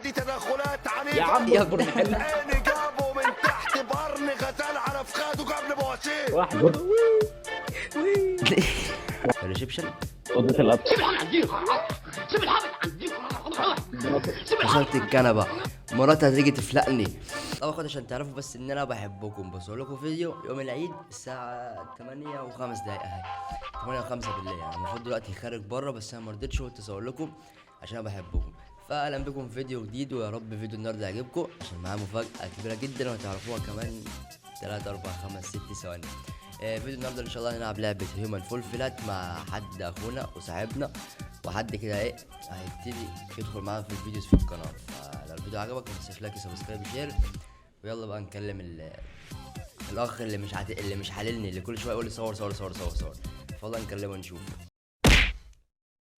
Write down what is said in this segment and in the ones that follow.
دي تدخلات عنيفه يا عم يا اصبر ابني. نحل. عيني جابه من تحت برن غزال على فخاده قبل بواسير. واحد الريسبشن اوضه القطر. كسرت الكنبه، مراتي هتيجي تفلقني. طبعا خد عشان تعرفوا بس ان انا بحبكم، بصور لكم فيديو يوم العيد الساعه 8 و5 دقايق اهي، 8 و5 بالليل. يعني المفروض دلوقتي خارج بره بس انا ما رضيتش قلت اصور لكم عشان انا بحبكم. فاهلا بكم في فيديو جديد، ويا رب فيديو النهارده يعجبكم عشان معاه مفاجاه كبيره جدا وهتعرفوها كمان 3 4 5 6 ثواني. فيديو النهارده ان شاء الله هنلعب لعبه هيومن فول فلات مع حد اخونا وصاحبنا وحد كده ايه هيبتدي يدخل معانا في الفيديوز في القناه. فلو الفيديو عجبك ما تنساش لايك وسبسكرايب وشير، ويلا بقى نكلم الاخ اللي مش حللني، اللي كل شويه يقول لي صور صور صور صور صور. فيلا نكلمه نشوف.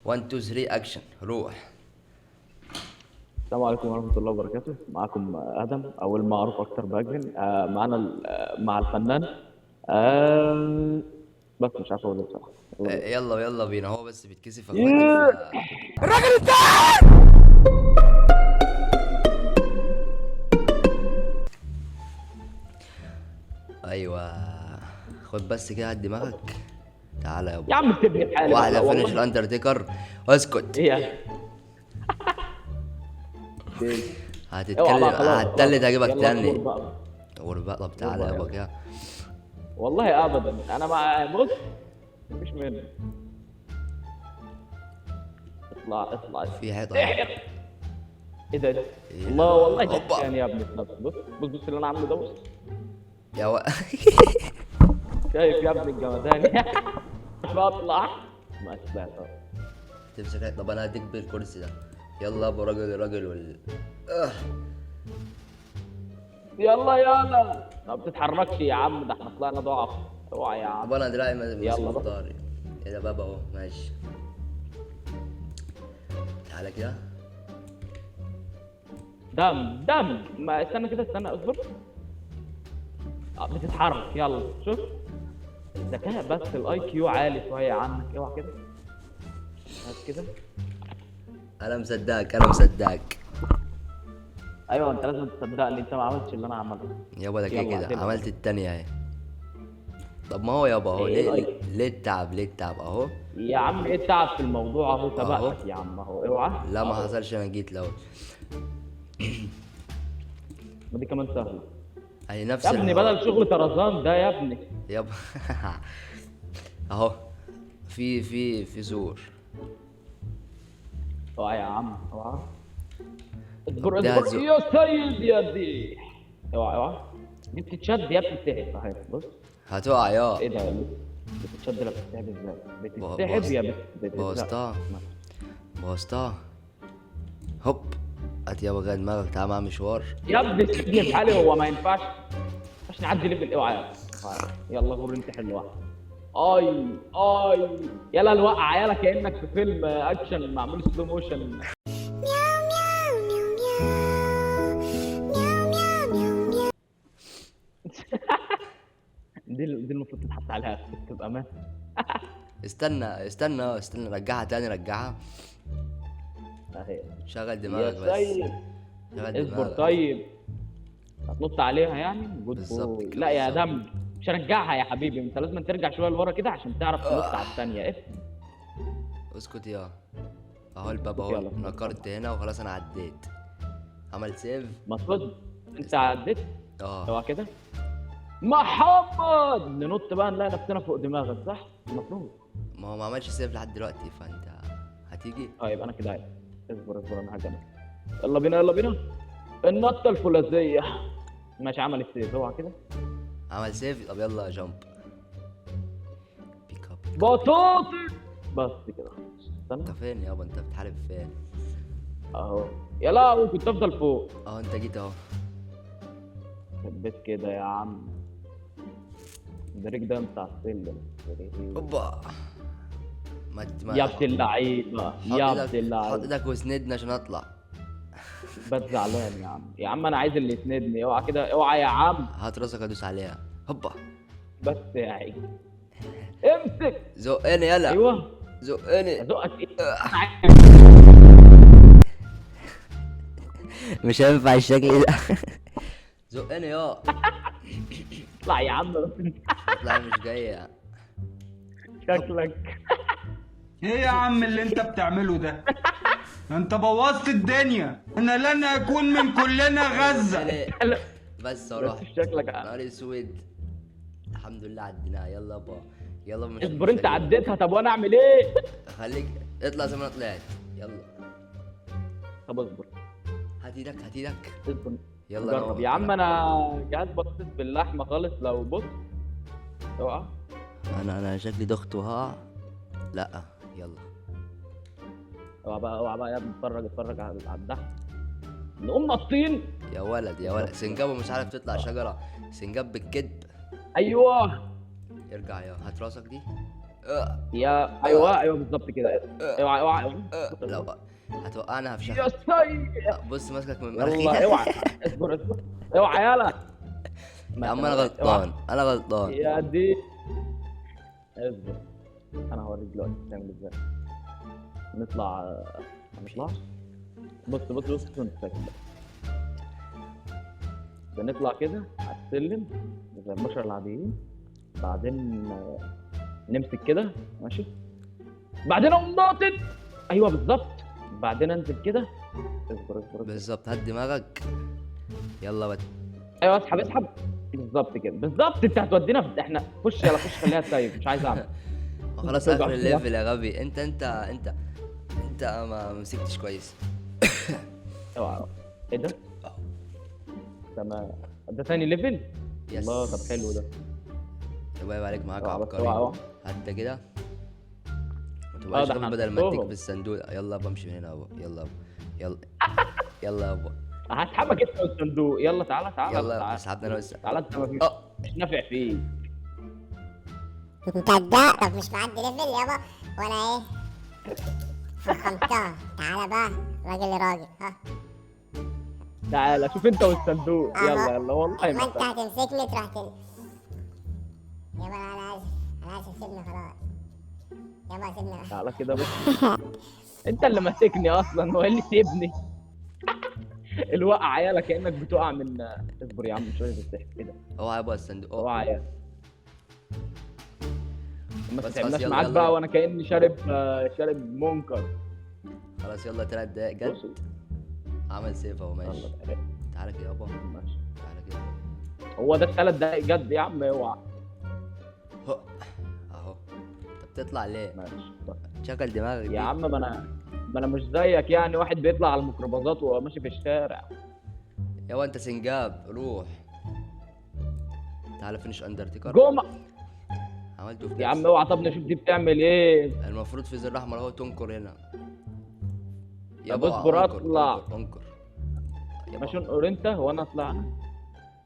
1 2 3 اكشن روح. السلام عليكم ورحمه الله وبركاته. معاكم ادم، اول ما اعرف اكتر باجن. معانا مع الفنان. بس مش عارف اقول ايه بصراحه. يلا بينا، هو بس بيتكسف إيه. الراجل ده. ايوه خد بس كده على دماغك، تعالى يا يا عم سيبني في حالي. واحده والله. فينش الاندرتيكر. اسكت. ايه يا اوعى هتتكلم بقى، خلاص، هتتلت خلاص. هجيبك يلا تاني. قول بقى. غربة. طب تعالى قول بقى، يابا كده. والله ابدا انا مع بص مفيش منه. اطلع في حيطه. احرق. ايه ده؟ إيه؟ الله والله هوبا. جشان يا ابني. بص بص اللي انا عامله ده. بص يا و... شايف يا ابني الجمدان. بطلع ما اشبه. تمسك طب انا هديك بالكرسي ده. يلا ابو راجل يلا ما بتتحركش يا عم، ده احنا طلعنا ضعف. اوعى يا عم. طب انا دراعي مش يلا بقى. مختار. ايه ده بابا اهو ماشي. تعالى كده. دم ما استنى كده، استنى اصبر. بتتحرك. يلا شوف ذكاء، بس الاي كيو عالي شويه عنك. اوعى كده، هات كده. انا مصدقك. ايوه انت لازم تصدقني، انت ما عملتش اللي انا عملته. يابا ده كده يلا كده عدلها. عملت التانية اهي. طب ما هو يابا اهو إيه ليه التعب اهو. يا عم ايه التعب في الموضوع؟ اهو سبقتك أهو. يا عم اهو. اوعى. لا ما أهو. حصلش، انا جيت الاول. ما دي كمان سهله اهي نفس يا ابني، بدل شغل طرزان ده يا ابني. يابا اهو في زور. اوعى يا عم اوعى. اصبر ده اصبر يا سيد يا دي. اوعى دي بتتشد يا بتتسحب اهي. بص هتقع يا ايه ده؟ بتتشد ولا بتتسحب ازاي؟ بوظ- بتتسحب يا بوظتها. بوظتها. هوب. هات يابا كده دماغك، تعالى معايا مشوار. يا ابني سيبني في حالي. هو ما ينفعش عشان نعدي ليفل. اوعى يلا غور انت حل واحد. اي يلا الوقع يلا كانك في فيلم اكشن معمول سلو موشن. دي المفروض تتحط عليها تبقى ما. استنى رجعها تاني رجعها. اهي شغل دماغك يا بس. سيد شغل اصبر. دماغك. طيب هتنط عليها يعني؟ بالظبط كده، لا يا بالظبط. دم مش هرجعها يا حبيبي. انت لازم ترجع شويه لورا كده عشان تعرف تنط على الثانيه. اف اسكت يا. اهو الباب اهو. يلا. نكرت هنا وخلاص انا عديت. عمل سيف. المفروض انت عديت. اه اوعى كده محمد. ننط بقى نلاقي نفسنا فوق دماغك صح؟ المفروض. ما هو ما عملش سيف لحد دلوقتي، فانت هتيجي. طيب انا كده عايز. اصبر انا هجمع. يلا بينا النطه الفولاذيه. ماشي عمل السيف. اوعى كده عمل سيف. طب يلا جامب. بيك اب. بطاطي. بس كده استنى انت فين يابا؟ انت بتحارب فين؟ اهو. يا لا كنت افضل فوق. اه انت جيت اهو. ثبت كده يا عم. الدريك ده بتاع السلم. اوبا. يا ابن اللعيبه يا ابن حط اللعيبه. ايدك واسندنا عشان اطلع. بس زعلان يا عم انا عايز اللي يسندني. اوعى كده اوعى يا عم. هات راسك ادوس عليها. هوبا. بس يا عيني امسك. زقني يلا. ايوه زقني. ازقك ايه؟ مش هينفع الشكل ده. زقني يا. اطلع يا عم. لا مش جاية. شكلك. ايه يا عم اللي انت بتعمله ده؟ انت بوظت الدنيا. انا لن اكون من كلنا غزة. بس بس راح. شكلك. نهار اسود. الحمد لله عديناها. يلا بقى. يلا مش اصبر انت عديتها، طب وانا اعمل ايه؟ خليك اطلع زي ما انا طلعت. يلا طب اصبر. هات ايدك هات ايدك. اصبر. يلا جرب يا عم، انا جهاز بطاطس باللحمه خالص، لو بص اوعى. انا شكلي دخت وهقع. لا يلا. اوعى بقى اوعى بقى يا ابني، اتفرج على الضحك. نقوم نطين. يا ولد يا ولد، سنجاب ومش عارف تطلع شجرة. سنجاب بالكذب. ايوه ارجع يا هات راسك دي. يا ايوه بالظبط كده. اوعى لا هتوقعنا يا هفشخك. سيد. بص ماسكك من يلا مناخيرك. اوعى. اصبر اوعى يلا. يا عم انا غلطان انا غلطان. يا دي. اصبر، انا هوريك دلوقتي تعمل ازاي. نطلع. ما نطلعش. بص انت ساكت بقى. بنطلع كده على السلم زي البشر العاديين، بعدين نمسك كده ماشي، بعدين اقوم ناطط. ايوه بالظبط، بعدين انزل كده. اصبر. بالظبط هات دماغك. يلا بد. ايوه اسحب بالظبط كده بالظبط. انت هتودينا في احنا. خش يلا خش، خليها سايب، مش عايز اعمل. خلاص اخر الليفل يا غبي. انت ما مسكتش كويس. اوعى. ايه ده؟ تمام. ده ثاني ليفل. يس. الله طب حلو ده. يبقى عليك معاك اوعى بس عبقري. اوعى. انت كده ما تبقاش ده احنا غبي بدل ما اديك هنحطهم. بالصندوق. يلا بمشي من هنا يابا. يلا يلا يلا يابا. هسحبك انت والصندوق. يلا تعالى يلا تعالى. اسحبنا انا بس. تعالى انت مش نافع فيه. انت ده طب مش معدي ليفل يابا وانا ايه فخمتها. تعالى بقى راجل لراجل ها. تعالى شوف انت والصندوق. يلا والله ما ما انت هتمسكني تروح يابا انا اسف سيبني خلاص. يابا سيبني. تعالى كده بص. انت اللي ماسكني اصلا، هو اللي سيبني. الوقع يالا كانك بتقع من. اصبر يا عم شويه بس كده. اوعى يابا الصندوق. اوعى يا. ما بس تتعبناش يلا معاك يلا. بقى، وانا كاني شارب منكر. خلاص يلا 3 دقايق جد. بص. عمل سيف اهو ماشي. يلا تعالى. تعالى كده يابا. ماشي. تعالى كده. هو ده 3 دقايق جد يا عم، اوعى. هو. اهو. انت بتطلع ليه؟ ماشي. شغل دماغك دي. يا عم ما انا مش زيك يعني، واحد بيطلع على الميكروباصات وهو ماشي في الشارع. يابا انت سنجاب روح. تعالى فينش اندرتيكر. جمع. عملته في يا عم نفسي. اوعى، طب نشوف دي بتعمل ايه. المفروض في زر احمر اهو تنكر هنا. طب اصبر انكر، اطلع. انكر. يابا. ماشي انقر انت، هو انا اطلع انا.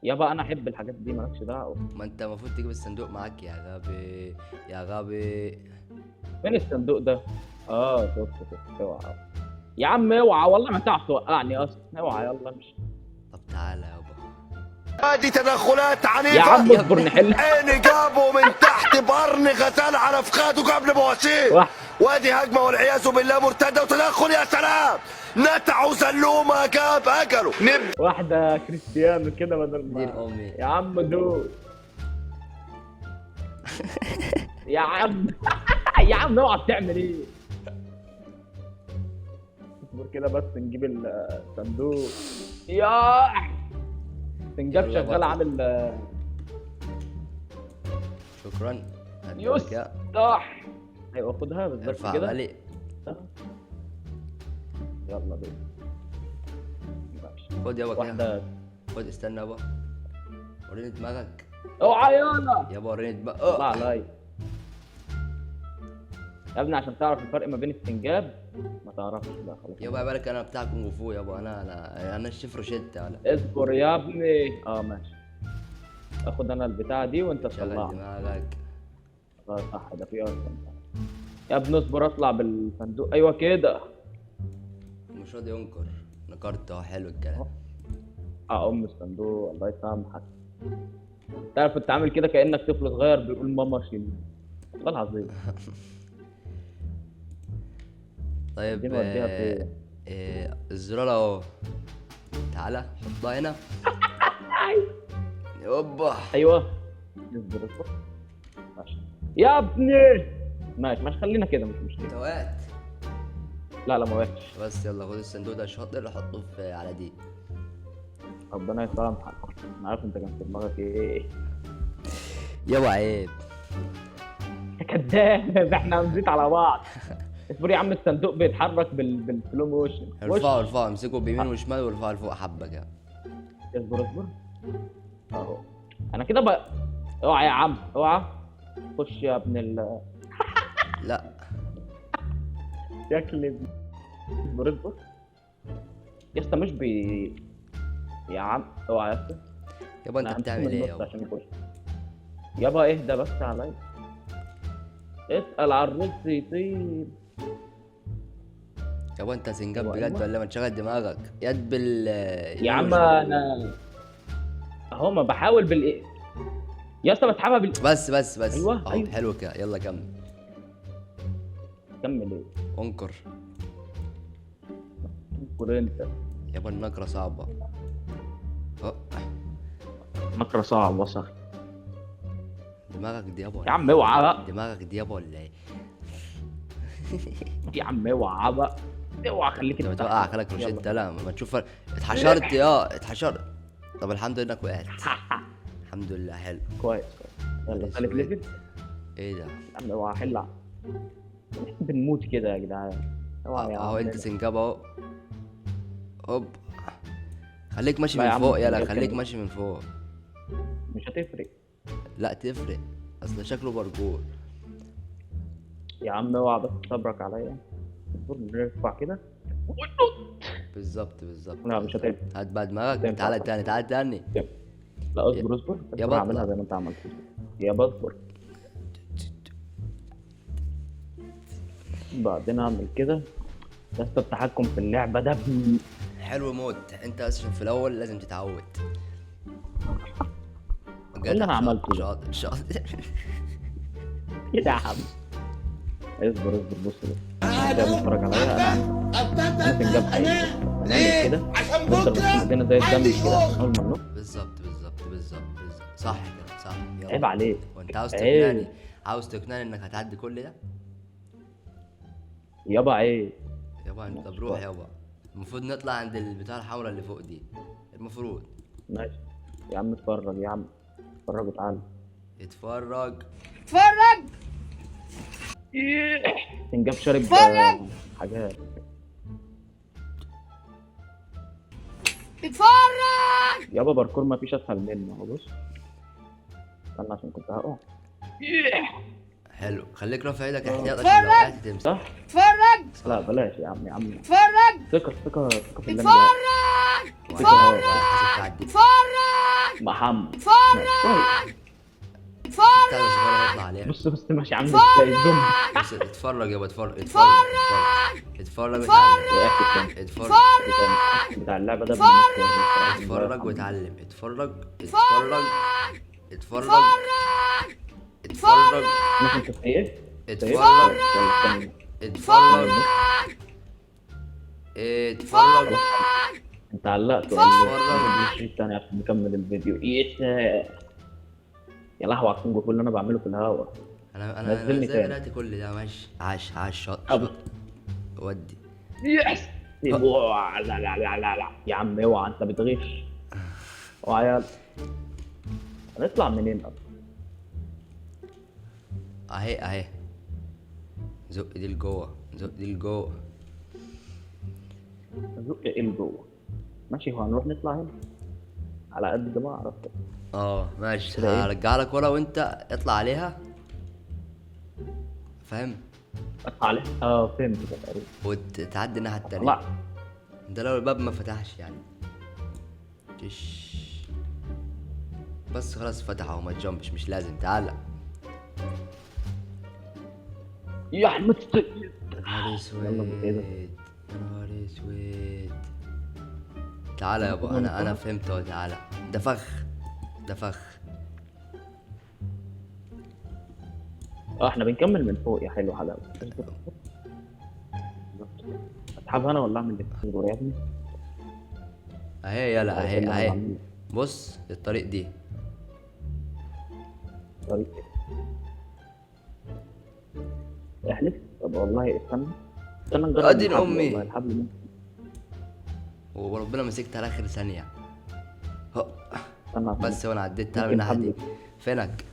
يابا انا احب الحاجات دي، مالكش دعوه. ما انت المفروض تجيب الصندوق معاك يا غبي. يا غبي. فين الصندوق ده؟ شفت اوعى. يا عم اوعى والله ما تعرف توقعني اصلا. اوعى يلا امشي. طب تعالى يابا. هذه تدخلات عنيفة يا عم اصبر نحل. عيني جابوا من تحت بقرن غزال على فخاده قبل بواسير. واحد. وادي هجمة والعياذ بالله مرتدة وتدخل. يا سلام نتعوا زلومة جاب اكلوا واحده كريستيانو كده بدل دين ما. امي. يا عم دول. يا عم. يا عم اوعى بتعمل ايه. اصبر كده بس نجيب الصندوق. يا سنجاب يلا شغال بطل. عامل. شكرا. هديك يا. يفتح. ايوه خدها بالظبط ارفع كده. بالي. يلا بينا. ماشي. خد يابا كده. واحده. خد استنى يابا. وريني دماغك. اوعى يلا. يابا وريني دماغك. الله عليا يا ابني، عشان تعرف الفرق ما بين السنجاب ما تعرفش. لا خلاص. يابا بالك انا بتاع كونغ فو يابا. انا الشيف روشيتا ولا. اصبر يا ابني. ماشي. اخد انا البتاعه دي وانت شغل تطلعها. دماغك. صح ده في اصلا. يا ابني اصبر اطلع بالصندوق. ايوه كده. مش راضي ينكر. نكرت اهو. حلو الكلام. الصندوق الله يسامحك. تعرف كنت عامل كده كانك طفل صغير بيقول ماما شيل. والله العظيم. طيب دي نوديها فين؟ الزرار اهو. تعالى حطها هنا. اوبا. ايوه اصبر اصبر. ماشي يا ابني. ماشي خلينا كده مش مشكله. توات. لا ما وقعتش. بس يلا خد الصندوق ده شاطر حطه في على دي. ربنا يسامحك. انا عارف انت كان في دماغك ايه. يابا عيب. يا كداب احنا هنزيد على بعض. اصبر يا عم الصندوق بيتحرك بالسلو موشن. ارفعه امسكه بيمين وشمال وارفعه لفوق حبه كده. اصبر اهو. انا كده بقى. اوعى يا عم اوعى. خش يا ابن لا شكلي. اصبر يا اسطى مش يا عم اوعى يا اسطى. يابا انت أنا بتعمل همسك من ايه النص يابا؟ عشان يخش. يابا اهدى بس عليا. اسأل على الرز يطير. يابا انت سنجاب أيوة، بجد أيوة. ولا ما تشغل دماغك؟ يد بال يا عم انا اهو ما بحاول يا اسطى بسحبها بس أيوة، اهو أيوة. حلو كده يلا كمل. كمل ايه؟ انكر. قول انت. يابا النكره صعبه. اه مكر صعب وسخ. دماغك دي يابا يا عم اوعى بقى. دماغك دي يابا ولا ايه؟ يا عم اوعى بقى. اوعى خليك انت انت. بتوقع خلك يلا. روشيتا لا ما تشوف اتحشرت اتحشرت. طب الحمد لله انك وقعت. الحمد لله حلو. كويس يلا ثالث ليفل. ايه ده؟ يا عم اوعى حل. بنموت كده يا جدعان. اوعى يا اهو عم. انت سنجاب اهو. هوب. خليك ماشي لا يا من عم، فوق يلا سنجاب خليك كده. ماشي من فوق. مش هتفرق. لا تفرق اصل شكله برجول. يا عم اوعى بس صبرك عليا. اصبر نرفع كده. بالظبط لا مش هتفرق. هات بقى دماغك تنفع. تعالى تاني. لا اصبر يا بس بطل. هعملها زي ما انت عملت. يا بصبر. بعدين اعمل كده. بس التحكم في اللعبه ده حلو موت. انت اصلا في الاول لازم تتعود. إيه اللي أنا عملته ده؟ شاطر ايه ده يا عم. اصبر بص انت بتتفرج عليا. انا سنجاب حقيقي. هنعمل كده. نفضل ماشيين ايدينا زي الدم كده اول ما ننط. بالظبط صح كده صح. يلا. عيب عليك. وانت عاوز عيب. تقنعني انك هتعدي كل ده؟ يابا عيب. يابا انت بروح يابا. المفروض نطلع عند البتاع الحمراء اللي فوق دي. المفروض. ماشي يا عم اتفرج يا عم. اتفرج وتعالى. اتفرج. سنجاب شارب حاجات. اتفرج. يابا باركور ما فيش اسهل منه اهو بص. استنى عشان كنت هقع. حلو خليك رافع ايدك احتياط عشان لو وقعت تمسك. صح؟ اتفرج. لا بلاش يا عم اتفرج. ثقة في اللي انا اتفرج. اتفرج. حاسب تعدي. اتفرج. محمد. اتفرج. كويس. استنى صغير نطلع عليها. بص ماشي عامل ازاي الزوم. بص اتفرج يابا اتفرج اتفرج وقعت التاني. اتفرج بتاع اللعبة ده اتفرج واتعلم. اتفرج ممكن تسيف. اتفرج انت علقت اتفرج. الثاني عشان نكمل الفيديو. يا لهوي على الكونج اللي انا بعمله في الهوا. انا نزلني ازاي تاني. بدأت كل ده ماشي. عاش أبو. شاط ودي. يس. لا يا عم اوعى انت بتغش. اوعى يلا. هنطلع منين اصلا؟ اهي زق دي لجوه زق ايه لجوه؟ ماشي هو هنروح نطلع هنا على قد ما اعرف. ماشي كده إيه؟ هرجع لك ورا وانت اطلع عليها. فاهم؟ اطلع عليه. فهمت كده تقريبا. وتعدي الناحية التانية. لا ده لو الباب ما فتحش يعني. بس خلاص فتح اهو ما تجنبش مش لازم. تعالى. يا احمد يا نهار اسود. يلا كده. يا نهار اسود. تعالى يابا انا فهمت اهو. تعالى ده فخ. احنا بنكمل من فوق يا حلو حلاوه. اسحبها انا ولا اعمل ايه؟ اصبر يا ابني. اهي يلا اهي اللي اهي. بعمله. بص الطريق دي. طيب احلف. طب والله استنى نجرب أدين الحبل، أمي. والله الحبل ممكن. وربنا مسكت على اخر ثانية. هو. استنى بس وانا عديت. تعالى من ممكن الناحية دي. حبل. فينك؟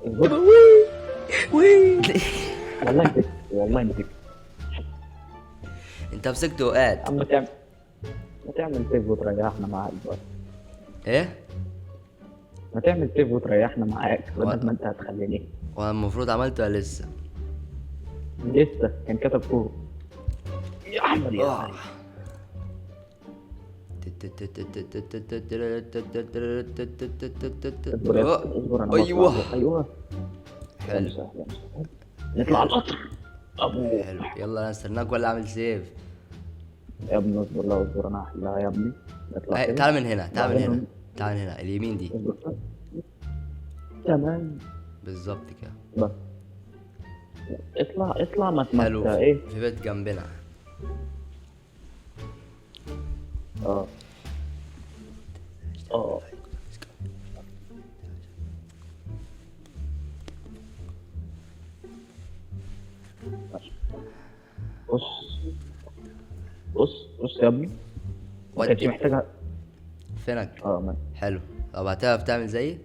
اصبر. والله نسيت، والله نسيت. انت مسكته وقاعد. عم ما تعمل سيف وتريحنا معاك بقى. ايه؟ ما تعمل سيف وتريحنا معاك ولا- بدل ما انت هتخليني. وانا المفروض عملته ولا لسه؟ لسه كان كتب فوق يا احمد يا آه. أحمد. اصبر يا أسطى، اصبر انا ايوه بطلع. ايوه حلو سهل. نطلع على القطر. ابو حلو. يلا انا استناك ولا اعمل سيف؟ يا ابني اصبر، لا اصبر انا هحلها يا ابني. نطلع كده. تعال من هنا، تعال من هنا، وبعدين تعال من هنا اليمين دي. اصبر. تمام بالظبط كده. بس اطلع ما حلو. ايه. في بيت جنبنا. اه اه ماشي. بص بص يا ابني، ما كانتش ودي. محتاجه. فينك؟ اه ماشي. حلو. طب هتعرف تعمل زيي؟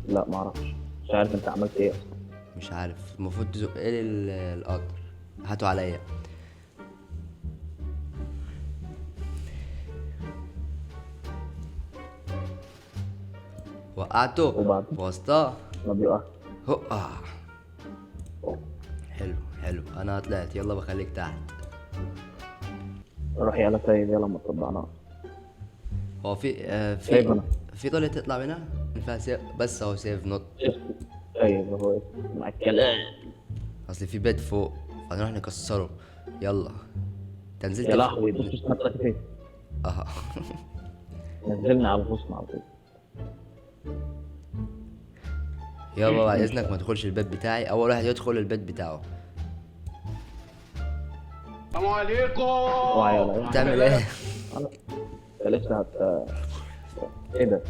لا ما اعرفش، مش عارف انت عملت ايه اصلا. مش عارف. المفروض تزق لي القطر. هاتوا عليا. وقعته. وبعدين؟ وسطاه. ما بيقع. هو حلو حلو. انا طلعت. يلا بخليك تحت. روح يلا سيد، يلا ما تطبعناش. هو في سايب أنا. في طريقة تطلع منها ينفع سيف؟ بس اهو سيف نوت. سيد هو مع الكلام. اصل في بيت فوق فنروح نكسره. يلا انت نزلت يا لهوي بص نطلع فين. اه نزلنا على الغصن على طول. يابا بعد اذنك ما تدخلش البيت بتاعي. اول واحد يدخل البيت بتاعه. اوعى يلا. تعمل ايه؟ انت لسه ايه ده؟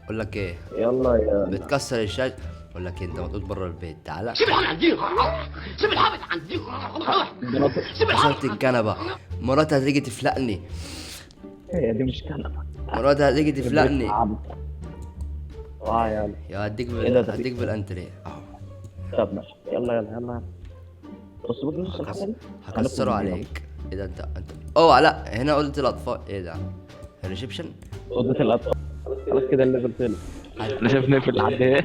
اقول لك ايه؟ يلا يا بتكسر الشاشه. اقول لك إيه، انت مطلوب بره البيت. تعالى. كسرت الكنبه. مراتي هتيجي تفلقني. هي دي مش كنبه. مراتي هتيجي تفلقني. اوعى يلا. يا هديك إيه ده؟ هديك بالانتريه اهو. طب ماشي يلا. بص بص الحاجه دي هكسره عليك. ايه ده؟ انت اوعى. لا هنا اوضه الاطفال. ايه ده؟ الريسبشن. اوضه الاطفال. خلاص كده الليفل طلع. انا شايف نقفل لحد ايه.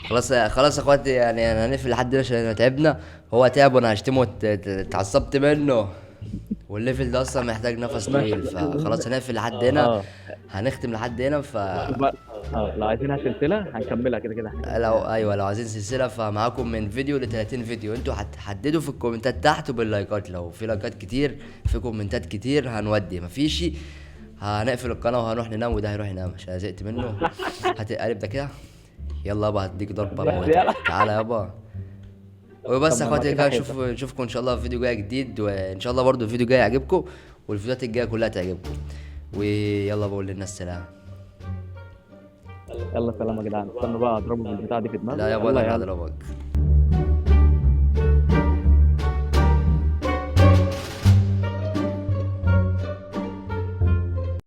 خلاص خلاص يا اخواتي، يعني هنقفل لحد هنا عشان تعبنا. هو تعب وانا هشتمه اتعصبت منه. والليفل ده اصلا محتاج نفس طويل، فخلاص هنقفل لحد هنا. هنختم لحد هنا. لو عايزينها سلسله هنكملها كده كده. لو عايزين سلسله فمعاكم من فيديو ل 30 فيديو. انتوا هتحددوا في الكومنتات تحت وباللايكات. لو في لايكات كتير في كومنتات كتير هنودي. مفيش هنقفل القناه وهنروح ننام، وده هيروح ينام عشان أنا زهقت منه. هتقلب ده كده. يلا يابا هديك ضربه موت. تعالى يابا. وبس يا طب ما اخواتي كده كده. نشوفكم ان شاء الله في فيديو جاي جديد. وان شاء الله برضو الفيديو جاي يعجبكم والفيديوهات الجايه كلها تعجبكم. ويلا بقول للناس سلام. يلا سلام يا جدعان. استنوا بقى اضربوا بالبتاع دي في دماغي. لا يابا يلا انا يلا. هضربك.